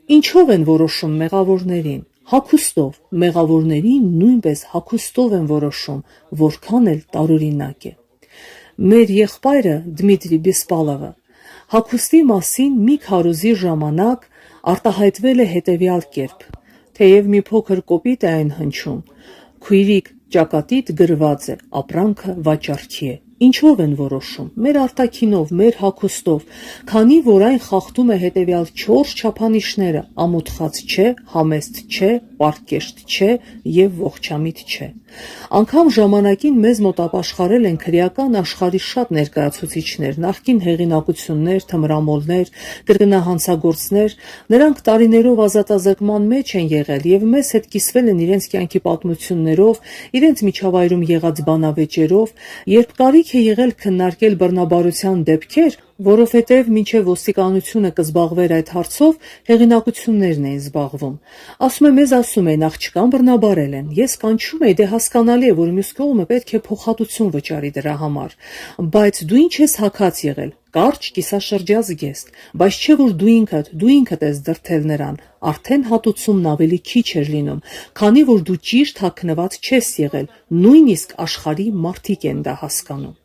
Ինչով են որոշում մեղավորներին։ Հագուստով, մեղավորներին նույնպես հագուստով են որոշում, որքան էլ տարօրինակ է։ Մեր եղբայրը Դմիտրի Բիսպալովը հագուստի մասին մի քարոզի ժամանակ արտահայտվել է հետևյալ կերպ. թեև մի փոքր կոպիտ է այն հնչում, քույրիկ ճակատիդ գրված է, ապրանքը վաճառքի է։ Ինչով են որոշում։ Մեր արտաքինով, մեր հագուստով, քանի որ այն խախտում է հետևյալ 4 չափանիշները՝ ամոթխած չէ, համեստ չէ, պարկեշտ չէ եւ ողջամիտ չէ։ Անգամ ժամանակին մեզ մոտ ապաշխարել են քրեական աշխարհի շատ ներկայացուցիչներ, նախկին հեղինակություններ, թմրամոլներ, կրկնահանցագործներ, նրանք տարիներով ազատազրկման մեջ են եղել եւ մեզ հետ կիսվել են իրենց կյանքի պատմություններով, իրենց միջավայրում եղած բանավեճերով, երբ կարիք է եղել քննարկել բռնաբարության դեպքեր, որովհետև մինչև ոստիկանությունը կզբաղվեր այդ հարցով, հեղինակություններն էին զբաղվում։ Ասում է, մեզ ասում էին, աղջկան բռնաբարել են։ Ես կանչում էի, դե հասկանալի է, որ մյուս կողմը պետք է փոխհատուցում վճարի դրա համար, բայց դու ինչ ես հագած եղել։ Կարճ կիսաշրջազգեստ, բայց չէ որ դու ինքդ ես դրդել նրան, արդեն հատուցումն ավելի քիչ էր լինում, քանի որ դու ճիշտ հագնված չես եղել, նույնիսկ աշխարհի մարդիկ են դա հասկանում։